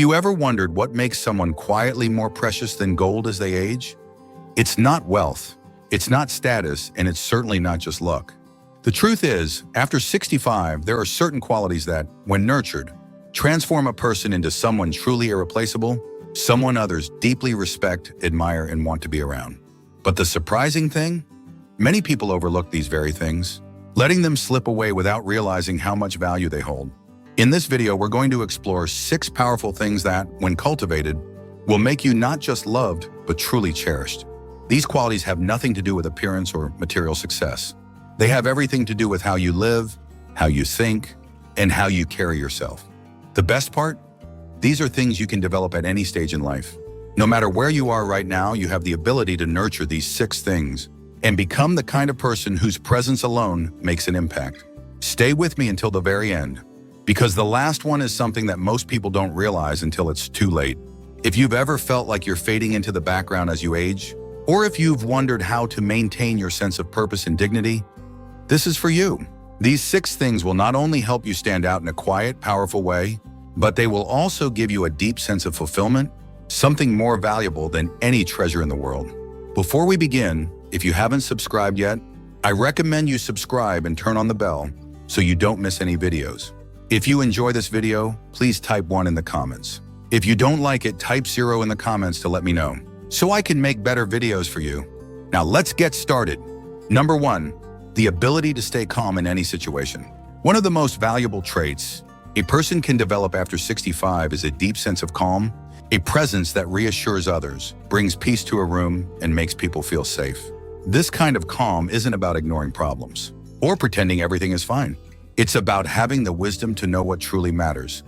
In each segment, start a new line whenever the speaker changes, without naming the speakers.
you ever wondered what makes someone quietly more precious than gold as they age? It's not wealth, it's not status, and it's certainly not just luck. The truth is, after 65, there are certain qualities that, when nurtured, transform a person into someone truly irreplaceable, someone others deeply respect, admire, and want to be around. But the surprising thing? Many people overlook these very things, letting them slip away without realizing how much value they hold. In this video, we're going to explore 6 powerful things that, when cultivated, will make you not just loved, but truly cherished. These qualities have nothing to do with appearance or material success. They have everything to do with how you live, how you think, and how you carry yourself. The best part? These are things you can develop at any stage in life. No matter where you are right now, you have the ability to nurture these 6 things and become the kind of person whose presence alone makes an impact. Stay with me until the very end, because the last one is something that most people don't realize until it's too late. If you've ever felt like you're fading into the background as you age, or if you've wondered how to maintain your sense of purpose and dignity, this is for you. These 6 things will not only help you stand out in a quiet, powerful way, but they will also give you a deep sense of fulfillment, something more valuable than any treasure in the world. Before we begin, if you haven't subscribed yet, I recommend you subscribe and turn on the bell so you don't miss any videos. If you enjoy this video, please type 1 in the comments. If you don't like it, type 0 in the comments to let me know, so I can make better videos for you. Now let's get started. Number 1, the ability to stay calm in any situation. One of the most valuable traits a person can develop after 65 is a deep sense of calm, a presence that reassures others, brings peace to a room, and makes people feel safe. This kind of calm isn't about ignoring problems or pretending everything is fine. It's about having the wisdom to know what truly matters,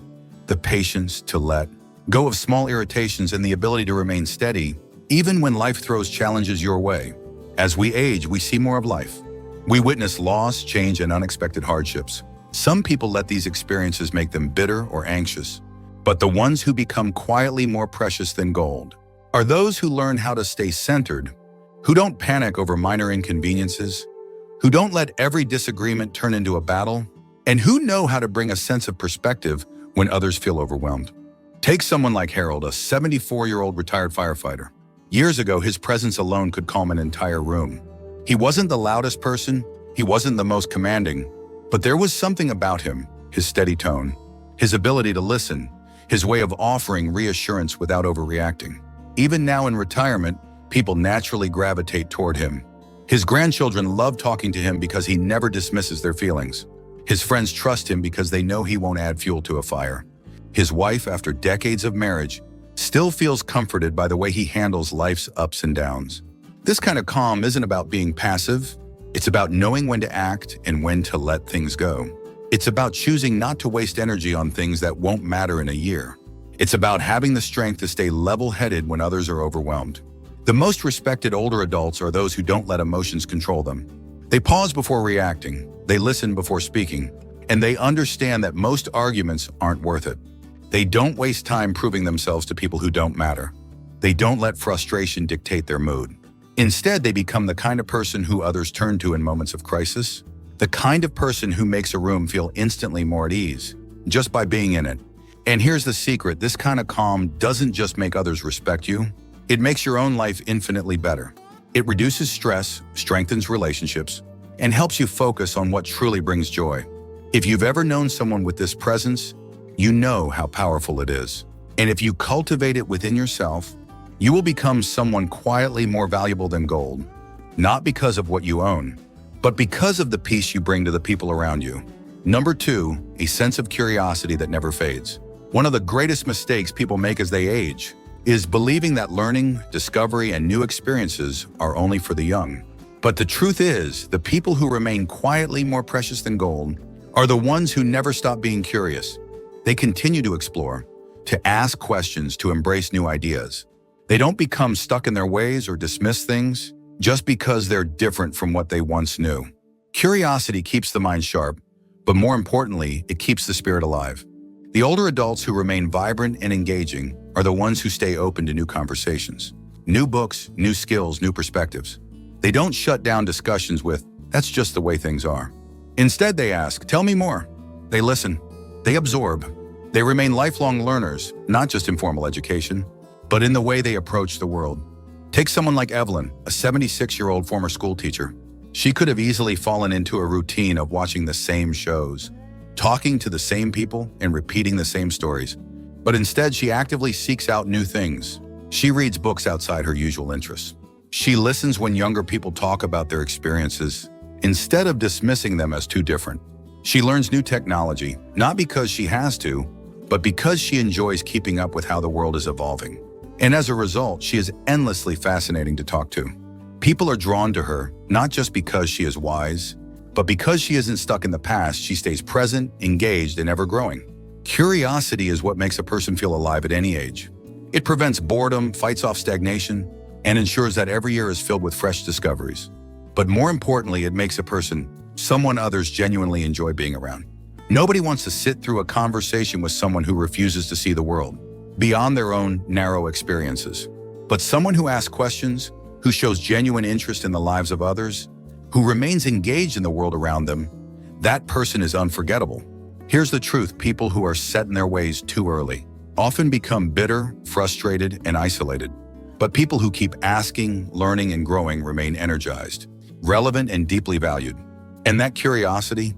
the patience to let go of small irritations, and the ability to remain steady even when life throws challenges your way. As we age, we see more of life. We witness loss, change, and unexpected hardships. Some people let these experiences make them bitter or anxious, but the ones who become quietly more precious than gold are those who learn how to stay centered, who don't panic over minor inconveniences, who don't let every disagreement turn into a battle, and who know how to bring a sense of perspective when others feel overwhelmed. Take someone like Harold, a 74-year-old retired firefighter. Years ago, his presence alone could calm an entire room. He wasn't the loudest person, he wasn't the most commanding, but there was something about him, his steady tone, his ability to listen, his way of offering reassurance without overreacting. Even now in retirement, people naturally gravitate toward him. His grandchildren love talking to him because he never dismisses their feelings. His friends trust him because they know he won't add fuel to a fire. His wife, after decades of marriage, still feels comforted by the way he handles life's ups and downs. This kind of calm isn't about being passive. It's about knowing when to act and when to let things go. It's about choosing not to waste energy on things that won't matter in a year. It's about having the strength to stay level-headed when others are overwhelmed. The most respected older adults are those who don't let emotions control them. They pause before reacting, they listen before speaking, and they understand that most arguments aren't worth it. They don't waste time proving themselves to people who don't matter. They don't let frustration dictate their mood. Instead, they become the kind of person who others turn to in moments of crisis, the kind of person who makes a room feel instantly more at ease, just by being in it. And here's the secret, this kind of calm doesn't just make others respect you, it makes your own life infinitely better. It reduces stress, strengthens relationships, and helps you focus on what truly brings joy. If you've ever known someone with this presence, you know how powerful it is. And if you cultivate it within yourself, you will become someone quietly more valuable than gold, not because of what you own, but because of the peace you bring to the people around you. Number 2, a sense of curiosity that never fades. One of the greatest mistakes people make as they age is believing that learning, discovery, and new experiences are only for the young. But the truth is, the people who remain quietly more precious than gold are the ones who never stop being curious. They continue to explore, to ask questions, to embrace new ideas. They don't become stuck in their ways or dismiss things just because they're different from what they once knew. Curiosity keeps the mind sharp, but more importantly, it keeps the spirit alive. The older adults who remain vibrant and engaging are the ones who stay open to new conversations, new books, new skills, new perspectives. They don't shut down discussions with, "That's just the way things are." Instead, they ask, "Tell me more." They listen, they absorb, They remain lifelong learners, not just in formal education, but in the way they approach the world. Take someone like Evelyn, a 76-year-old former school teacher. She could have easily fallen into a routine of watching the same shows, talking to the same people, and repeating the same stories. But instead, she actively seeks out new things. She reads books outside her usual interests. She listens when younger people talk about their experiences, instead of dismissing them as too different. She learns new technology, not because she has to, but because she enjoys keeping up with how the world is evolving. And as a result, she is endlessly fascinating to talk to. People are drawn to her, not just because she is wise, but because she isn't stuck in the past. She stays present, engaged, and ever-growing. Curiosity is what makes a person feel alive at any age. It prevents boredom, fights off stagnation, and ensures that every year is filled with fresh discoveries. But more importantly, it makes a person someone others genuinely enjoy being around. Nobody wants to sit through a conversation with someone who refuses to see the world beyond their own narrow experiences. But someone who asks questions, who shows genuine interest in the lives of others, who remains engaged in the world around them, that person is unforgettable. Here's the truth: people who are set in their ways too early often become bitter, frustrated, and isolated. But people who keep asking, learning, and growing remain energized, relevant, and deeply valued. And that curiosity,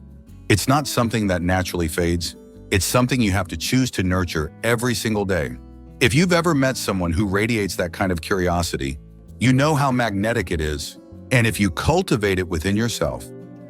it's not something that naturally fades. It's something you have to choose to nurture every single day. If you've ever met someone who radiates that kind of curiosity, you know how magnetic it is. And if you cultivate it within yourself,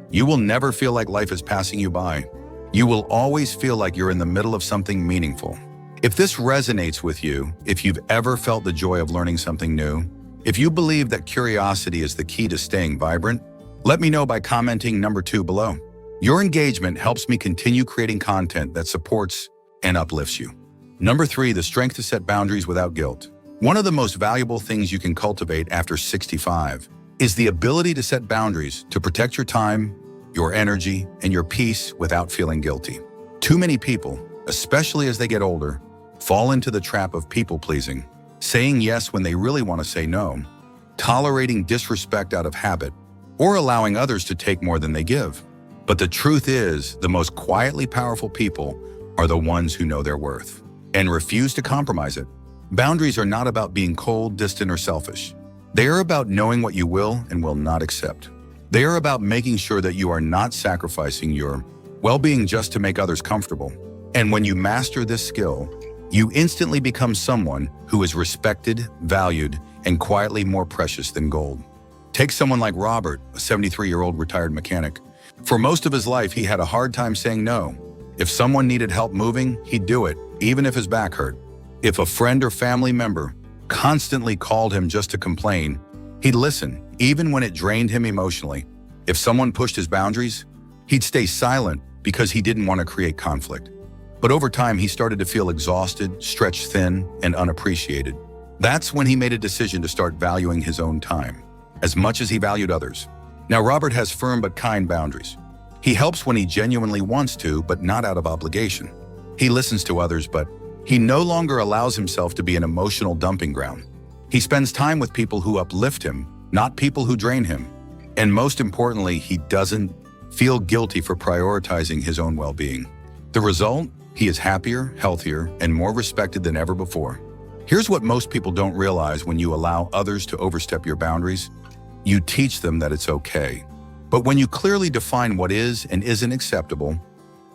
you will never feel like life is passing you by. You will always feel like you're in the middle of something meaningful. If this resonates with you, if you've ever felt the joy of learning something new, if you believe that curiosity is the key to staying vibrant, let me know by commenting number 2 below. Your engagement helps me continue creating content that supports and uplifts you. Number 3, the strength to set boundaries without guilt. One of the most valuable things you can cultivate after 65 is the ability to set boundaries to protect your time, your energy, and your peace without feeling guilty. Too many people, especially as they get older, fall into the trap of people-pleasing, saying yes when they really want to say no, tolerating disrespect out of habit, or allowing others to take more than they give. But the truth is, the most quietly powerful people are the ones who know their worth and refuse to compromise it. Boundaries are not about being cold, distant, or selfish. They are about knowing what you will and will not accept. They are about making sure that you are not sacrificing your well-being just to make others comfortable. And when you master this skill, you instantly become someone who is respected, valued, and quietly more precious than gold. Take someone like Robert, a 73-year-old retired mechanic. For most of his life, he had a hard time saying no. If someone needed help moving, he'd do it, even if his back hurt. If a friend or family member constantly called him just to complain, he'd listen, even when it drained him emotionally. If someone pushed his boundaries, he'd stay silent because he didn't want to create conflict. But over time, he started to feel exhausted, stretched thin, and unappreciated. That's when he made a decision to start valuing his own time as much as he valued others. Now, Robert has firm but kind boundaries. He helps when he genuinely wants to, but not out of obligation. He listens to others, but he no longer allows himself to be an emotional dumping ground. He spends time with people who uplift him, not people who drain him. And most importantly, he doesn't feel guilty for prioritizing his own well-being. The result? He is happier, healthier, and more respected than ever before. Here's what most people don't realize: when you allow others to overstep your boundaries, you teach them that it's okay. But when you clearly define what is and isn't acceptable,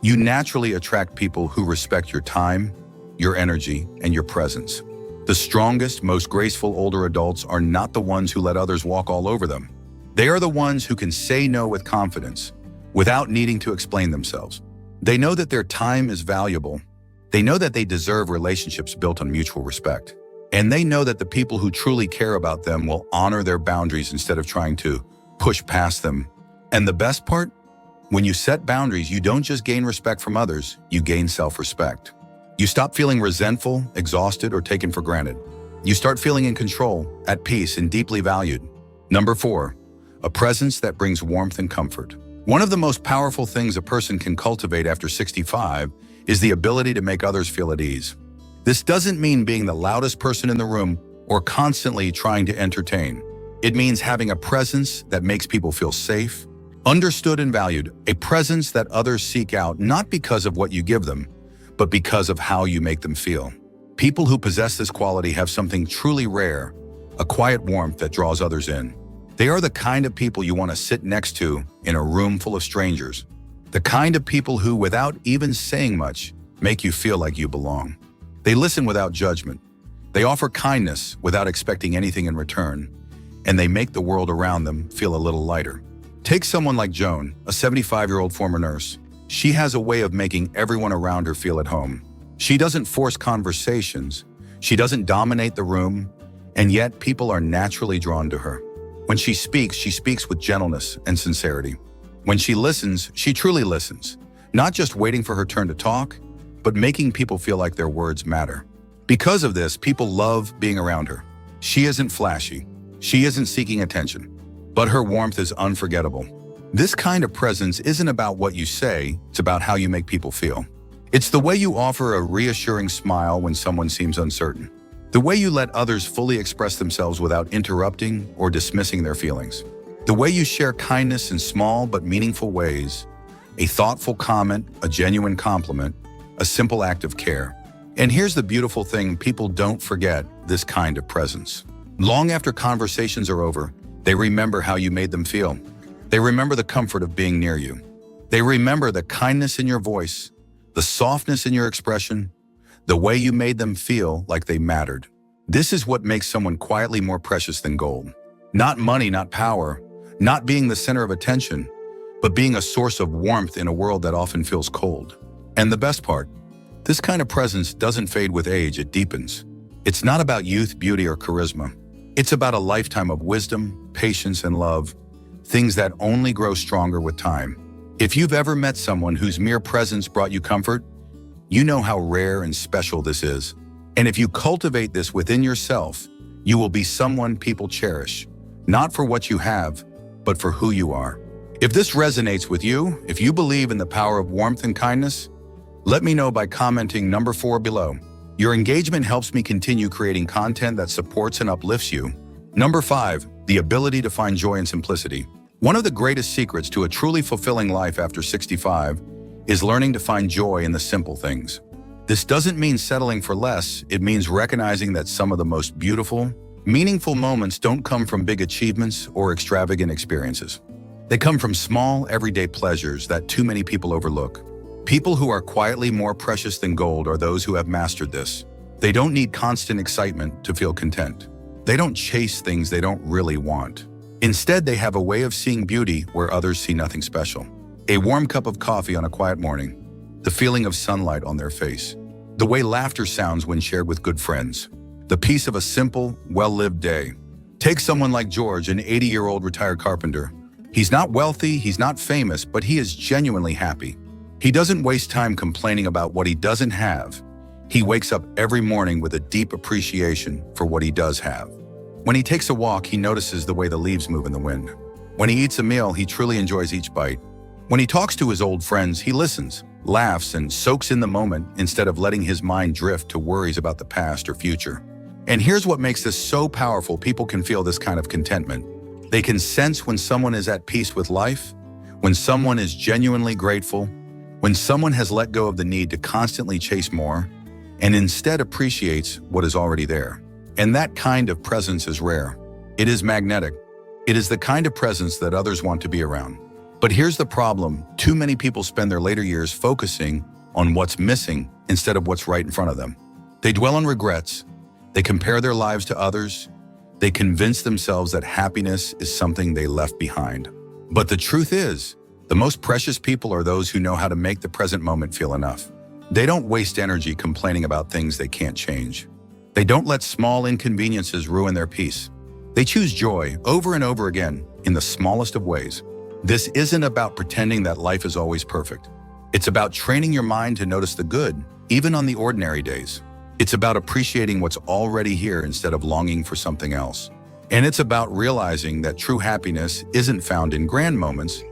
you naturally attract people who respect your time, your energy, and your presence. The strongest, most graceful older adults are not the ones who let others walk all over them. They are the ones who can say no with confidence, without needing to explain themselves. They know that their time is valuable. They know that they deserve relationships built on mutual respect. And they know that the people who truly care about them will honor their boundaries instead of trying to push past them. And the best part? When you set boundaries, you don't just gain respect from others, you gain self-respect. You stop feeling resentful, exhausted, or taken for granted. You start feeling in control, at peace, and deeply valued. Number 4, a presence that brings warmth and comfort. One of the most powerful things a person can cultivate after 65 is the ability to make others feel at ease. This doesn't mean being the loudest person in the room or constantly trying to entertain. It means having a presence that makes people feel safe, understood, and valued, a presence that others seek out not because of what you give them, but because of how you make them feel. People who possess this quality have something truly rare, a quiet warmth that draws others in. They are the kind of people you want to sit next to in a room full of strangers. The kind of people who, without even saying much, make you feel like you belong. They listen without judgment. They offer kindness without expecting anything in return, and they make the world around them feel a little lighter. Take someone like Joan, a 75-year-old former nurse. She has a way of making everyone around her feel at home. She doesn't force conversations, she doesn't dominate the room, and yet people are naturally drawn to her. When she speaks with gentleness and sincerity. When she listens, she truly listens, not just waiting for her turn to talk, but making people feel like their words matter. Because of this, people love being around her. She isn't flashy, she isn't seeking attention, but her warmth is unforgettable. This kind of presence isn't about what you say, it's about how you make people feel. It's the way you offer a reassuring smile when someone seems uncertain. The way you let others fully express themselves without interrupting or dismissing their feelings. The way you share kindness in small but meaningful ways. A thoughtful comment, a genuine compliment, a simple act of care. And here's the beautiful thing, people don't forget this kind of presence. Long after conversations are over, they remember how you made them feel. They remember the comfort of being near you. They remember the kindness in your voice, the softness in your expression, the way you made them feel like they mattered. This is what makes someone quietly more precious than gold. Not money, not power, not being the center of attention, but being a source of warmth in a world that often feels cold. And the best part, this kind of presence doesn't fade with age, it deepens. It's not about youth, beauty, or charisma. It's about a lifetime of wisdom, patience, and love, things that only grow stronger with time. If you've ever met someone whose mere presence brought you comfort, you know how rare and special this is. And if you cultivate this within yourself, you will be someone people cherish, not for what you have, but for who you are. If this resonates with you, if you believe in the power of warmth and kindness, let me know by commenting number 4 below. Your engagement helps me continue creating content that supports and uplifts you. Number 5, the ability to find joy in simplicity. One of the greatest secrets to a truly fulfilling life after 65 is learning to find joy in the simple things. This doesn't mean settling for less, it means recognizing that some of the most beautiful, meaningful moments don't come from big achievements or extravagant experiences. They come from small, everyday pleasures that too many people overlook. People who are quietly more precious than gold are those who have mastered this. They don't need constant excitement to feel content. They don't chase things they don't really want. Instead, they have a way of seeing beauty where others see nothing special. A warm cup of coffee on a quiet morning, the feeling of sunlight on their face, the way laughter sounds when shared with good friends, the peace of a simple, well-lived day. Take someone like George, an 80-year-old retired carpenter. He's not wealthy, he's not famous, but he is genuinely happy. He doesn't waste time complaining about what he doesn't have. He wakes up every morning with a deep appreciation for what he does have. When he takes a walk, he notices the way the leaves move in the wind. When he eats a meal, he truly enjoys each bite. When he talks to his old friends, he listens, laughs, and soaks in the moment instead of letting his mind drift to worries about the past or future. And here's what makes this so powerful. People can feel this kind of contentment. They can sense when someone is at peace with life, when someone is genuinely grateful, when someone has let go of the need to constantly chase more, and instead appreciates what is already there. And that kind of presence is rare. It is magnetic. It is the kind of presence that others want to be around. But here's the problem. Too many people spend their later years focusing on what's missing instead of what's right in front of them. They dwell on regrets. They compare their lives to others. They convince themselves that happiness is something they left behind. But the truth is, the most precious people are those who know how to make the present moment feel enough. They don't waste energy complaining about things they can't change. They don't let small inconveniences ruin their peace. They choose joy over and over again in the smallest of ways. This isn't about pretending that life is always perfect. It's about training your mind to notice the good, even on the ordinary days. It's about appreciating what's already here instead of longing for something else. And it's about realizing that true happiness isn't found in grand moments.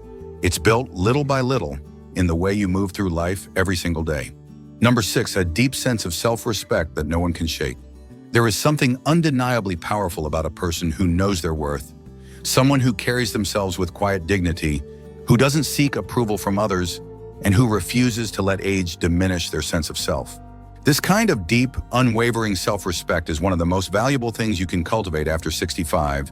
It's built little by little in the way you move through life every single day. Number 6, a deep sense of self-respect that no one can shake. There is something undeniably powerful about a person who knows their worth, someone who carries themselves with quiet dignity, who doesn't seek approval from others, and who refuses to let age diminish their sense of self. This kind of deep, unwavering self-respect is one of the most valuable things you can cultivate after 65,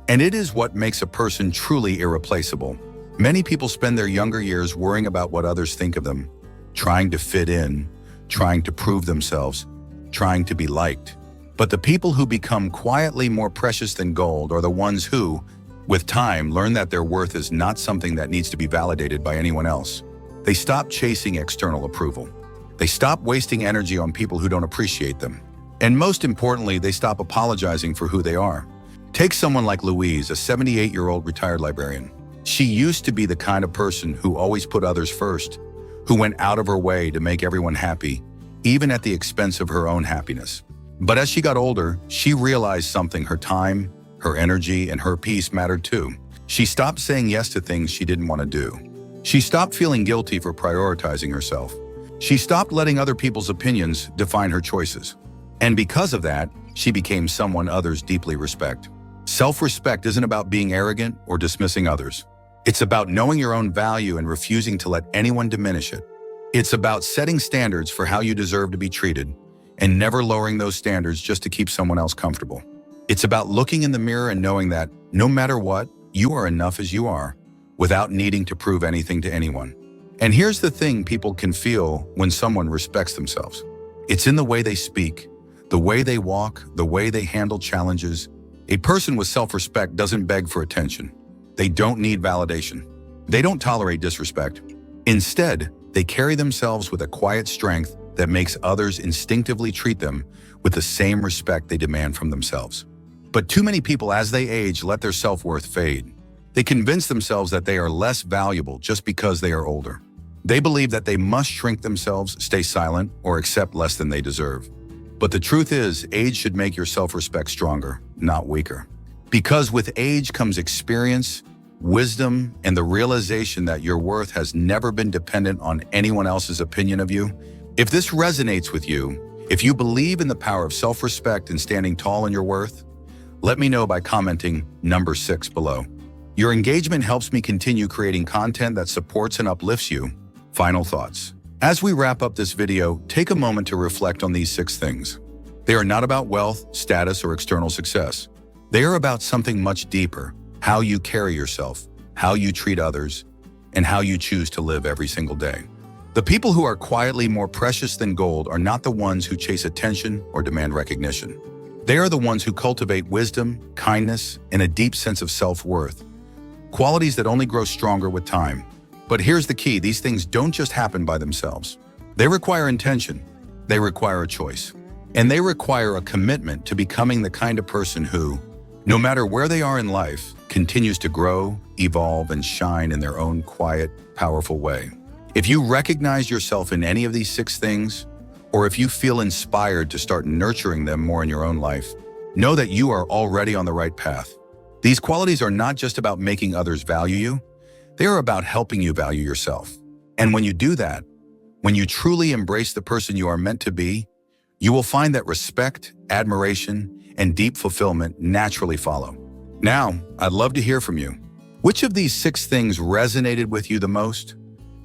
and it is what makes a person truly irreplaceable. Many people spend their younger years worrying about what others think of them, trying to fit in, trying to prove themselves, trying to be liked. But the people who become quietly more precious than gold are the ones who, with time, learn that their worth is not something that needs to be validated by anyone else. They stop chasing external approval. They stop wasting energy on people who don't appreciate them. And most importantly, they stop apologizing for who they are. Take someone like Louise, a 78-year-old retired librarian. She used to be the kind of person who always put others first, who went out of her way to make everyone happy, even at the expense of her own happiness. But as she got older, she realized something: her time, her energy, and her peace mattered too. She stopped saying yes to things she didn't want to do. She stopped feeling guilty for prioritizing herself. She stopped letting other people's opinions define her choices. And because of that, she became someone others deeply respect. Self-respect isn't about being arrogant or dismissing others. It's about knowing your own value and refusing to let anyone diminish it. It's about setting standards for how you deserve to be treated and never lowering those standards just to keep someone else comfortable. It's about looking in the mirror and knowing that, no matter what, you are enough as you are, without needing to prove anything to anyone. And here's the thing people can feel when someone respects themselves. It's in the way they speak, the way they walk, the way they handle challenges. A person with self-respect doesn't beg for attention. They don't need validation. They don't tolerate disrespect. Instead, they carry themselves with a quiet strength that makes others instinctively treat them with the same respect they demand from themselves. But too many people, as they age, let their self-worth fade. They convince themselves that they are less valuable just because they are older. They believe that they must shrink themselves, stay silent, or accept less than they deserve. But the truth is, age should make your self-respect stronger, not weaker. Because with age comes experience, wisdom, and the realization that your worth has never been dependent on anyone else's opinion of you. If this resonates with you, if you believe in the power of self-respect and standing tall in your worth, let me know by commenting number 6 below. Your engagement helps me continue creating content that supports and uplifts you. Final thoughts. As we wrap up this video, take a moment to reflect on these 6 things. They are not about wealth, status, or external success. They are about something much deeper: how you carry yourself, how you treat others, and how you choose to live every single day. The people who are quietly more precious than gold are not the ones who chase attention or demand recognition. They are the ones who cultivate wisdom, kindness, and a deep sense of self-worth, qualities that only grow stronger with time. But here's the key: these things don't just happen by themselves. They require intention, they require a choice, and they require a commitment to becoming the kind of person who, no matter where they are in life, continues to grow, evolve, and shine in their own quiet, powerful way. If you recognize yourself in any of these 6 things, or if you feel inspired to start nurturing them more in your own life, know that you are already on the right path. These qualities are not just about making others value you, they are about helping you value yourself. And when you do that, when you truly embrace the person you are meant to be, you will find that respect, admiration, and deep fulfillment naturally follow. Now, I'd love to hear from you. Which of these 6 things resonated with you the most?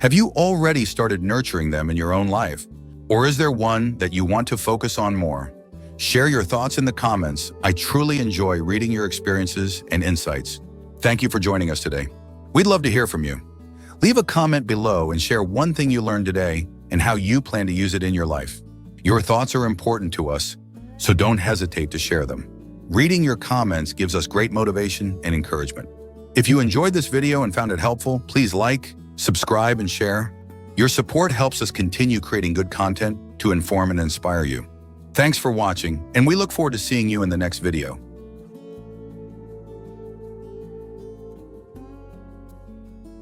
Have you already started nurturing them in your own life? Or is there one that you want to focus on more? Share your thoughts in the comments. I truly enjoy reading your experiences and insights. Thank you for joining us today. We'd love to hear from you. Leave a comment below and share one thing you learned today and how you plan to use it in your life. Your thoughts are important to us, so don't hesitate to share them. Reading your comments gives us great motivation and encouragement. If you enjoyed this video and found it helpful, please like, subscribe, and share. Your support helps us continue creating good content to inform and inspire you. Thanks for watching, and we look forward to seeing you in the next video.